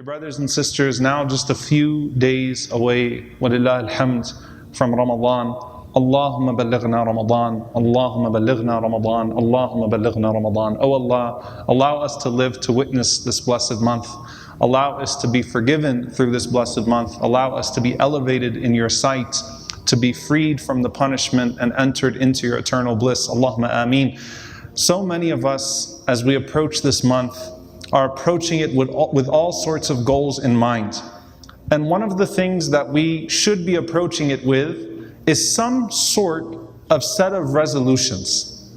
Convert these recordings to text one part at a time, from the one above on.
brothers and sisters, now just a few days away, walillah alhamd, from Ramadan. Allahumma ballighna Ramadan, Allahumma ballighna Ramadan, Allahumma ballighna Ramadan. Oh Allah, allow us to live to witness this blessed month. Allow us to be forgiven through this blessed month. Allow us to be elevated in your sight, to be freed from the punishment and entered into your eternal bliss. Allahumma ameen. So many of us, as we approach this month, are approaching it with all sorts of goals in mind. And one of the things that we should be approaching it with is some sort of set of resolutions.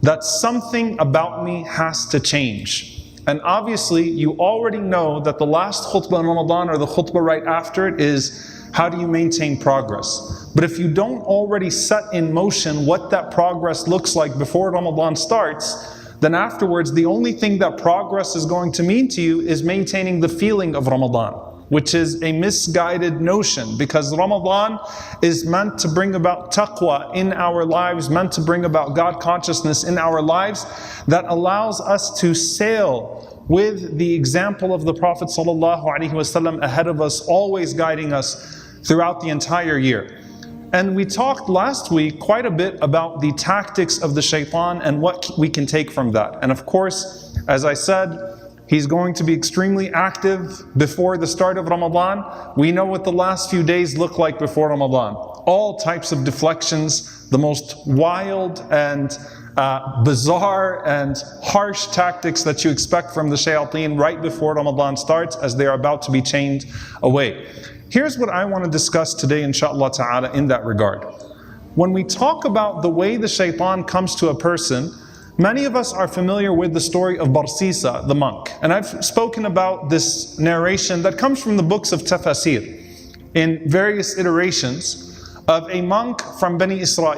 That something about me has to change. And obviously, you already know that the last khutbah in Ramadan or the khutbah right after it is, how do you maintain progress? But if you don't already set in motion what that progress looks like before Ramadan starts, then afterwards the only thing that progress is going to mean to you is maintaining the feeling of Ramadan, which is a misguided notion, because Ramadan is meant to bring about taqwa in our lives, meant to bring about God consciousness in our lives that allows us to sail with the example of the Prophet ﷺ ahead of us, always guiding us throughout the entire year. And we talked last week quite a bit about the tactics of the Shaytan and what we can take from that. And of course, as I said, he's going to be extremely active before the start of Ramadan. We know what the last few days look like before Ramadan. All types of deflections, the most wild and bizarre and harsh tactics that you expect from the Shayateen right before Ramadan starts, as they are about to be chained away. Here's what I want to discuss today, inshallah ta'ala, in that regard. When we talk about the way the Shaytan comes to a person, many of us are familiar with the story of Barsisa, the monk. And I've spoken about this narration that comes from the books of Tafasir in various iterations of a monk from Bani Israel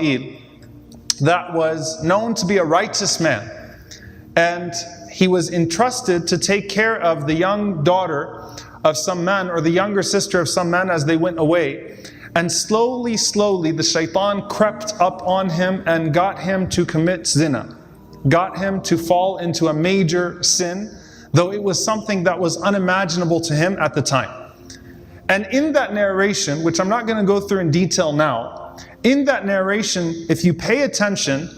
that was known to be a righteous man. And he was entrusted to take care of the young daughter of some man, or the younger sister of some man, as they went away. And slowly, the Shaytan crept up on him and got him to commit zina. Got him to fall into a major sin, though it was something that was unimaginable to him at the time. And in that narration, which I'm not going to go through in detail now, in that narration, if you pay attention,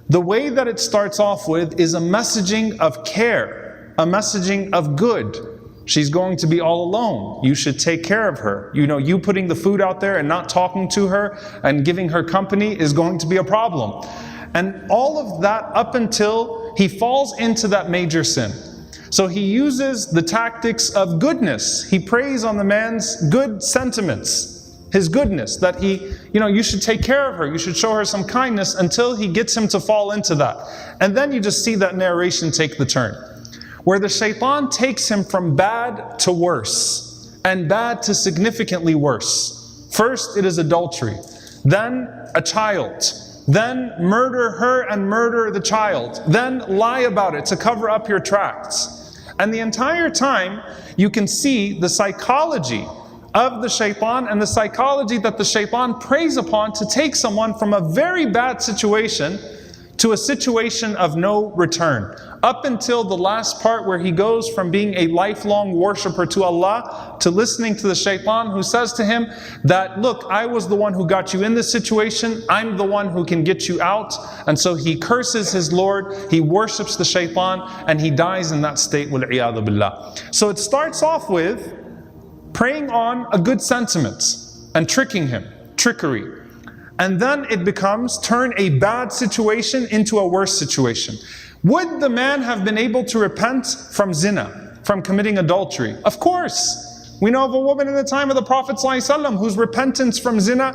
the way that it starts off with is a messaging of care, a messaging of good. She's going to be all alone. You should take care of her. You know, you putting the food out there and not talking to her and giving her company is going to be a problem. And all of that up until he falls into that major sin. So he uses the tactics of goodness. He preys on the man's good sentiments, his goodness, that you should take care of her, you should show her some kindness, until he gets him to fall into that. And then you just see that narration take the turn, where the Shaytan takes him from bad to worse, and bad to significantly worse. First it is adultery, then a child, then murder her and murder the child, then lie about it to cover up your tracts. And the entire time you can see the psychology of the Shaytan and the psychology that the Shaytan preys upon to take someone from a very bad situation to a situation of no return, up until the last part where he goes from being a lifelong worshipper to Allah to listening to the Shaytan, who says to him that, look, I was the one who got you in this situation, I'm the one who can get you out. And so he curses his Lord, he worships the Shaytan, and he dies in that state, wal-'iyadhu billah. So it starts off with preying on a good sentiment and tricking him, trickery. And then it becomes turn a bad situation into a worse situation. Would the man have been able to repent from zina, from committing adultery? Of course. We know of a woman in the time of the Prophet ﷺ whose repentance from zina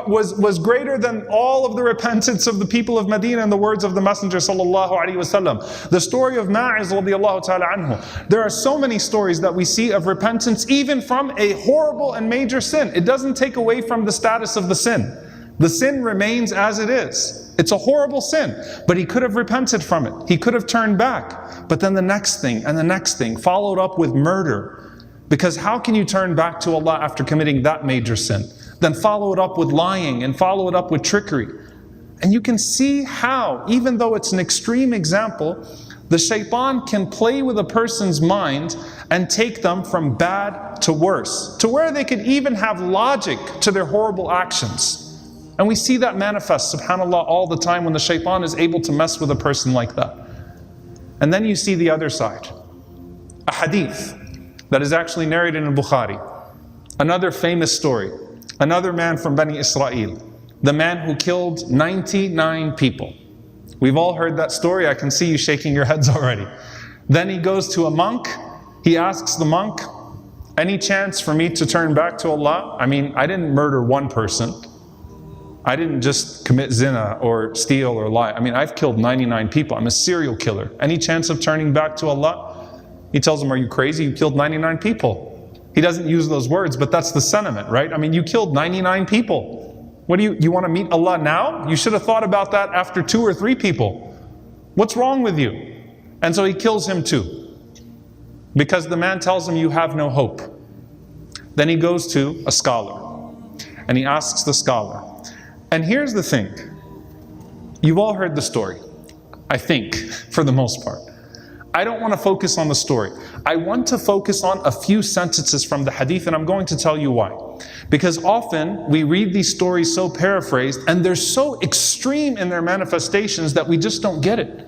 was greater than all of the repentance of the people of Medina, in the words of the Messenger ﷺ. The story of Ma'iz radiallahu ta'ala anhu. There are so many stories that we see of repentance even from a horrible and major sin. It doesn't take away from the status of the sin. The sin remains as it is. It's a horrible sin, but he could have repented from it. He could have turned back. But then the next thing and the next thing followed up with murder. Because how can you turn back to Allah after committing that major sin? Then follow it up with lying and follow it up with trickery. And you can see how, even though it's an extreme example, The shaitan can play with a person's mind and take them from bad to worse, to where they could even have logic to their horrible actions. And we see that manifest, subhanAllah, all the time when the shaitan is able to mess with a person like that. And then you see the other side. A hadith that is actually narrated in Bukhari. Another famous story. Another man from Bani Israel. The man who killed 99 people. We've all heard that story. I can see you shaking your heads already. Then he goes to a monk. He asks the monk, any chance for me to turn back to Allah? I mean, I didn't murder one person. I didn't just commit zina or steal or lie. I mean, I've killed 99 people. I'm a serial killer. Any chance of turning back to Allah? He tells him, are you crazy? You killed 99 people. He doesn't use those words, but that's the sentiment, right? I mean, you killed 99 people. What do you want to meet Allah now? You should have thought about that after 2 or 3 people. What's wrong with you? And so he kills him too. Because the man tells him, you have no hope. Then he goes to a scholar. And he asks the scholar. And here's the thing. You've all heard the story. I think, for the most part. I don't want to focus on the story. I want to focus on a few sentences from the hadith, and I'm going to tell you why. Because often we read these stories so paraphrased, and they're so extreme in their manifestations that we just don't get it.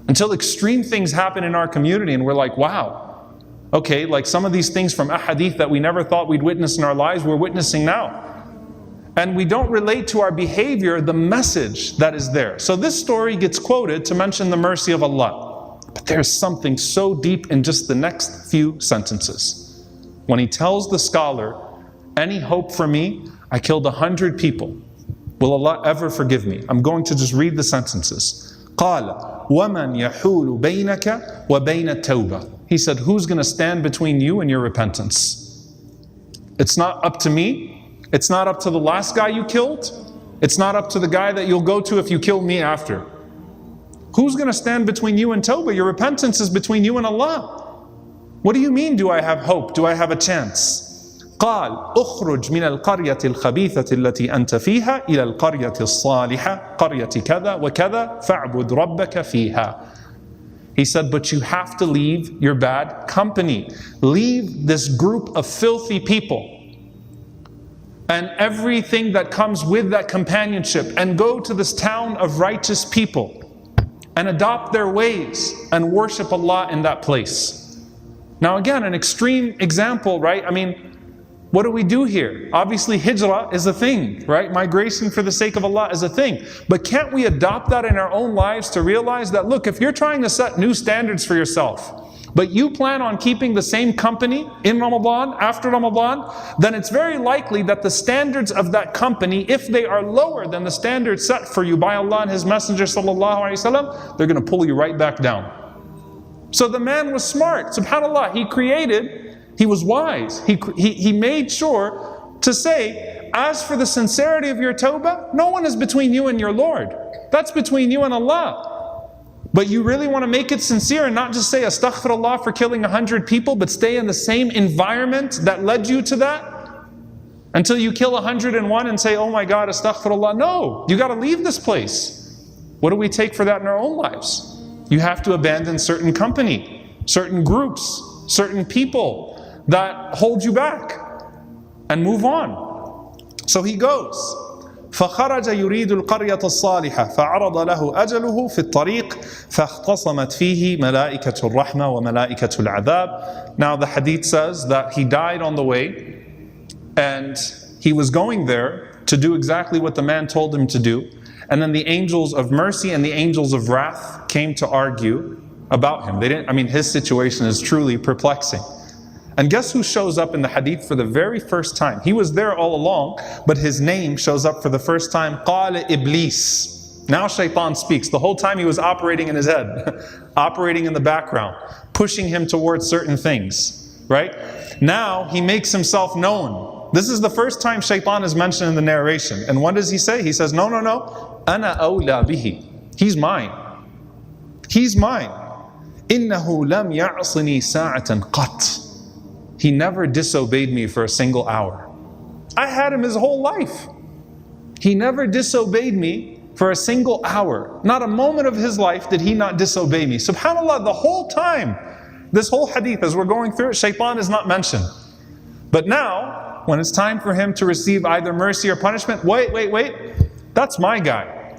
Until extreme things happen in our community, and we're like, wow, okay, like some of these things from a hadith that we never thought we'd witness in our lives, we're witnessing now. And we don't relate to our behavior the message that is there. So this story gets quoted to mention the mercy of Allah. But there's something so deep in just the next few sentences. When he tells the scholar, any hope for me? I killed 100 people. Will Allah ever forgive me? I'm going to just read the sentences. قال ومن يحول بينك وبين التوبة. He said, who's going to stand between you and your repentance? It's not up to me. It's not up to the last guy you killed. It's not up to the guy that you'll go to if you kill me after. Who's going to stand between you and Toba? Your repentance is between you and Allah. What do you mean, do I have hope? Do I have a chance? قال اخرج من القرية الخبيثة التي أنت فيها إلى القرية الصالحة قرية كذا وكذا فاعبد ربك فيها. He said, but you have to leave your bad company. Leave this group of filthy people and everything that comes with that companionship, and go to this town of righteous people and adopt their ways and worship Allah in that place. Now again, an extreme example, right? I mean, what do we do here? Obviously hijrah is a thing, right? Migration for the sake of Allah is a thing. But can't we adopt that in our own lives to realize that, look, if you're trying to set new standards for yourself, but you plan on keeping the same company in Ramadan, after Ramadan, then it's very likely that the standards of that company, if they are lower than the standards set for you by Allah and His Messenger sallallahu alaihi wasallam, they're going to pull you right back down. So the man was smart, subhanAllah. He was wise. He made sure to say, as for the sincerity of your tawbah, no one is between you and your Lord. That's between you and Allah. But you really want to make it sincere and not just say astaghfirullah for killing 100 people, but stay in the same environment that led you to that until you kill 101 and say, oh my God, astaghfirullah. No, you got to leave this place. What do we take for that in our own lives? You have to abandon certain company, certain groups, certain people that hold you back and move on. So he goes. فخرج يريد القرية الصالحة فعرض له أجله في الطريق فاختصمت فيه ملائكة الرحمة وملائكة العذاب. Now the hadith says that he died on the way, and he was going there to do exactly what the man told him to do, and then the angels of mercy and the angels of wrath came to argue about him. His situation is truly perplexing. And guess who shows up in the hadith for the very first time? He was there all along, but his name shows up for the first time. قال Iblis. Now Shaytan speaks. The whole time he was operating in his head, operating in the background, pushing him towards certain things, right? Now he makes himself known. This is the first time Shaytan is mentioned in the narration. And what does he say? He says, no. أنا أولى به. He's mine. He's mine. إنه لم يعصني ساعة قط. He never disobeyed me for a single hour. I had him his whole life. He never disobeyed me For a single hour, not a moment of his life did he not disobey me. SubhanAllah, the whole time, this whole hadith, as we're going through it, Shaytan is not mentioned. But now, when it's time for him to receive either mercy or punishment, wait, that's my guy.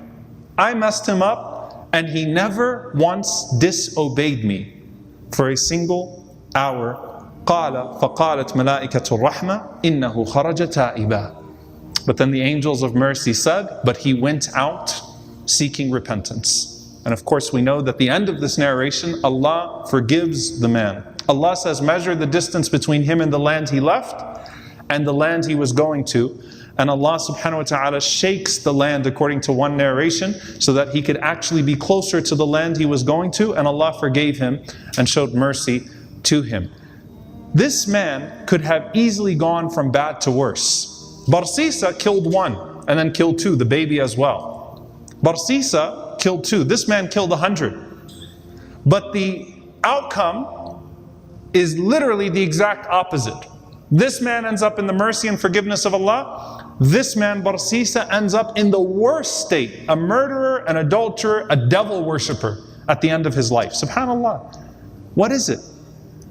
I messed him up, and he never once disobeyed me for a single hour. قال فقالت ملائكة الرحمة إنه خرج تائبا. But then the angels of mercy said, but he went out seeking repentance. And of course we know that the end of this narration, Allah forgives the man. Allah says, measure the distance between him and the land he left and the land he was going to. And Allah subhanahu wa ta'ala shakes the land according to one narration so that he could actually be closer to the land he was going to, and Allah forgave him and showed mercy to him. This man could have easily gone from bad to worse. Barsisa killed one and then killed two, the baby as well. Barsisa killed two. This man killed 100. But the outcome is literally the exact opposite. This man ends up in the mercy and forgiveness of Allah. This man, Barsisa, ends up in the worst state, a murderer, an adulterer, a devil worshipper at the end of his life. SubhanAllah. What is it?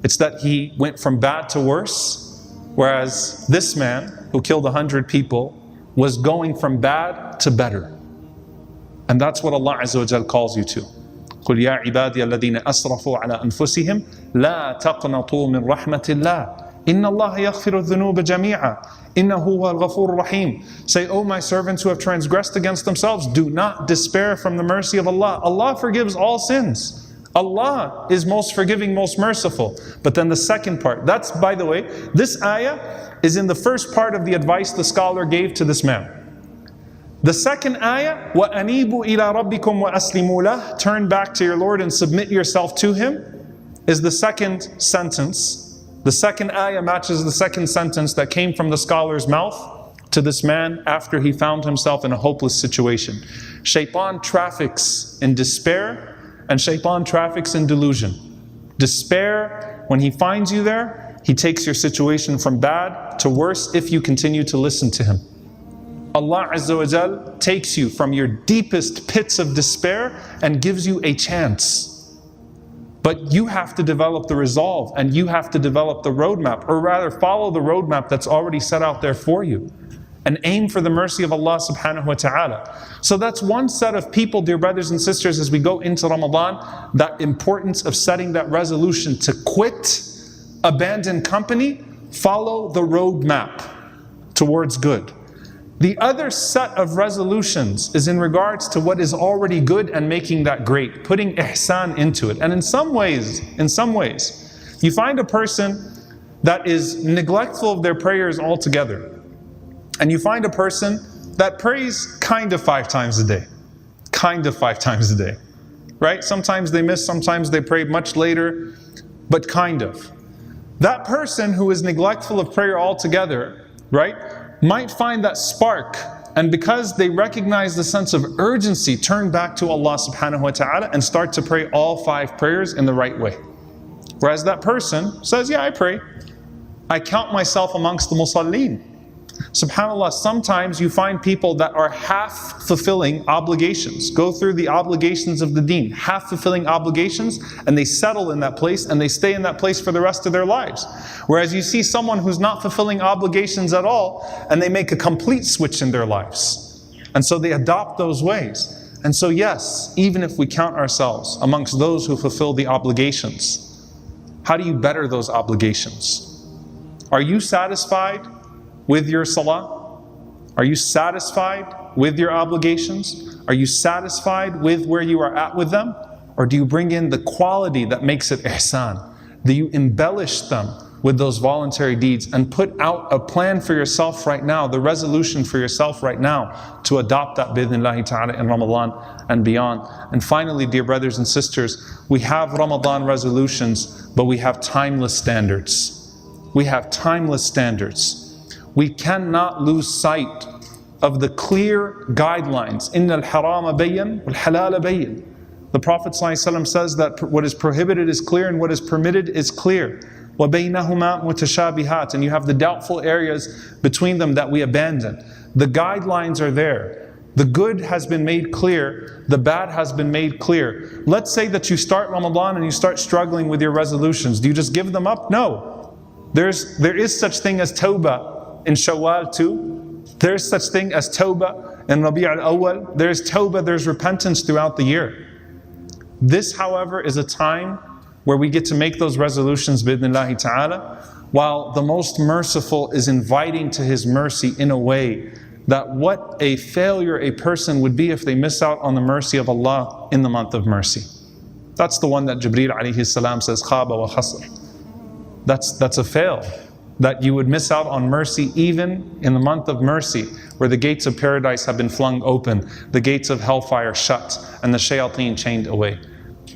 It's that he went from bad to worse, whereas this man who killed 100 people was going from bad to better. And that's what Allah Azza wa Jal calls you to. قُلْ يَا عِبَادِيَ الَّذِينَ أَسْرَفُوا عَلَىٰ أَنفُسِهِمْ لَا تَقْنَطُوا مِنْ رَحْمَةِ اللَّهِ إِنَّ اللَّهَ يَغْفِرُ الذُّنُوبَ جَمِيعًا إِنَّهُ هُوَ الْغَفُورُ الرَّحِيمُ. Say, O my servants who have transgressed against themselves, do not despair from the mercy of Allah. Allah forgives all sins. Allah is most forgiving, most merciful. But then the second part, that's, by the way, this ayah is in the first part of the advice the scholar gave to this man. The second ayah, وَأَنِيبُوا إِلَىٰ رَبِّكُمْ وَأَسْلِمُوا لَهُ, turn back to your Lord and submit yourself to Him, is the second sentence. The second ayah matches the second sentence that came from the scholar's mouth to this man after he found himself in a hopeless situation. Shaytan traffics in despair, and Shaytan traffics in delusion. Despair, when he finds you there, he takes your situation from bad to worse if you continue to listen to him. Allah Azza wa Jal takes you from your deepest pits of despair and gives you a chance. But you have to develop the resolve, and you have to develop the roadmap, or rather follow the roadmap that's already set out there for you. And aim for the mercy of Allah subhanahu wa ta'ala. So that's one set of people, dear brothers and sisters, as we go into Ramadan, that importance of setting that resolution to quit, abandon company, follow the roadmap towards good. The other set of resolutions is in regards to what is already good and making that great, putting ihsan into it. And in some ways, you find a person that is neglectful of their prayers altogether. And you find a person that prays kind of 5 times a day. Kind of 5 times a day. Right? Sometimes they miss, sometimes they pray much later, but kind of. That person who is neglectful of prayer altogether, right, might find that spark, and because they recognize the sense of urgency, turn back to Allah subhanahu wa ta'ala and start to pray all 5 prayers in the right way. Whereas that person says, yeah, I pray. I count myself amongst the musallin. SubhanAllah, sometimes you find people that are half fulfilling obligations, go through the obligations of the deen, half fulfilling obligations, and they settle in that place and they stay in that place for the rest of their lives. Whereas you see someone who's not fulfilling obligations at all, and they make a complete switch in their lives. And so they adopt those ways. And so yes, even if we count ourselves amongst those who fulfill the obligations, how do you better those obligations? Are you satisfied with your salah? Are you satisfied with your obligations? Are you satisfied with where you are at with them? Or do you bring in the quality that makes it ihsan? Do you embellish them with those voluntary deeds and put out a plan for yourself right now, the resolution for yourself right now to adopt that bi'idhnillahi ta'ala in Ramadan and beyond? And finally, dear brothers and sisters, we have Ramadan resolutions, but we have timeless standards. We have timeless standards. We cannot lose sight of the clear guidelines. Inna al-harama bayyin wal-halala bayyin. The Prophet ﷺ says that what is prohibited is clear and what is permitted is clear. وَبَيْنَهُمَا مُتَشَابِهَاتٍ. And you have the doubtful areas between them that we abandon. The guidelines are there. The good has been made clear, the bad has been made clear. Let's say that you start Ramadan and you start struggling with your resolutions. Do you just give them up? No. There is such thing as Toba in Shawwal too. There is such thing as Toba in Rabi' al-Awwal. There is Toba, there's repentance throughout the year. This, however, is a time where we get to make those resolutions bi'idhnillahi ta'ala, while the most merciful is inviting to His mercy in a way that what a failure a person would be if they miss out on the mercy of Allah in the month of mercy. That's the one that Jibreel alayhi salam says, khaba wa khasr. That's a fail. That you would miss out on mercy even in the month of mercy, where the gates of paradise have been flung open, the gates of hellfire shut, and the shayateen chained away.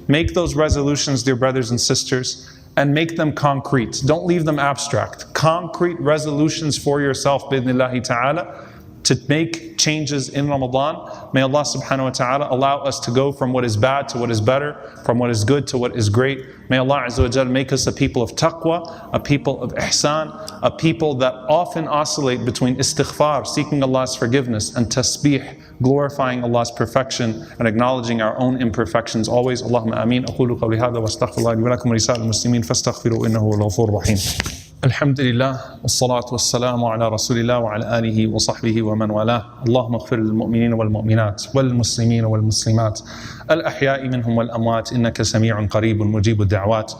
Make those resolutions, dear brothers and sisters, and make them concrete. Don't leave them abstract. Concrete resolutions for yourself, bi'idhnillahi ta'ala, to make changes in Ramadan. May Allah subhanahu wa ta'ala allow us to go from what is bad to what is better, from what is good to what is great. May Allah azza wa jal make us a people of taqwa, a people of ihsan, a people that often oscillate between istighfar, seeking Allah's forgiveness, and tasbih, glorifying Allah's perfection and acknowledging our own imperfections always. Allahumma ameen. Aqulu qawli hadha wa astaghfirullah li wa lakum wa lisa'il muslimin fastaghfiru innahu huwal ghafurur rahim. Alhamdulillah, wassalatu wassalamu ala rasulillah wa ala alihi wa sahbihi wa man walah. Allahumma ighfir lil mu'minina wal mu'minat wal muslimina wal muslimat al ahya'i minhum wal amwat innaka sami'un qareebun mujibud da'wat.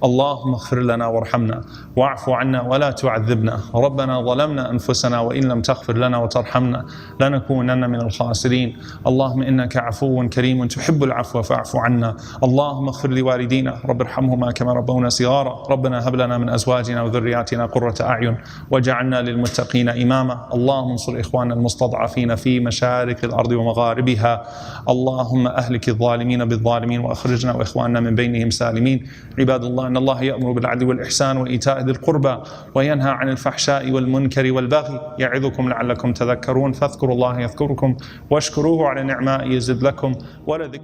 Allahumma ighfir lana warhamna wa'fu 'anna wa la tu'adhibna. Rabbana zalamna anfusana wa in lam taghfir lana wa tarhamna lanakunanna min al khasirin. Allahumma innaka 'afuwwun kareemun tuhibbul 'afwa fa'fu 'anna. Allahumma ighfir li walidina rabbi irhamhuma kama rabbawna sighara. Rabbana hab lana min azwajina wa ذرياتنا قرة أعين وجعلنا للمتقين إماما. اللهم انصر إخواننا المستضعفين في مشارق الأرض ومغاربها. اللهم أهلك الظالمين بالظالمين وأخرجنا وإخواننا من بينهم سالمين. عباد الله، إن الله يأمر بالعدل والإحسان وإيتاء ذي القربى وينهى عن الفحشاء والمنكر والبغي يعظكم لعلكم تذكرون. فاذكروا الله يذكركم واشكروه على نعمائه يزد لكم ولذكر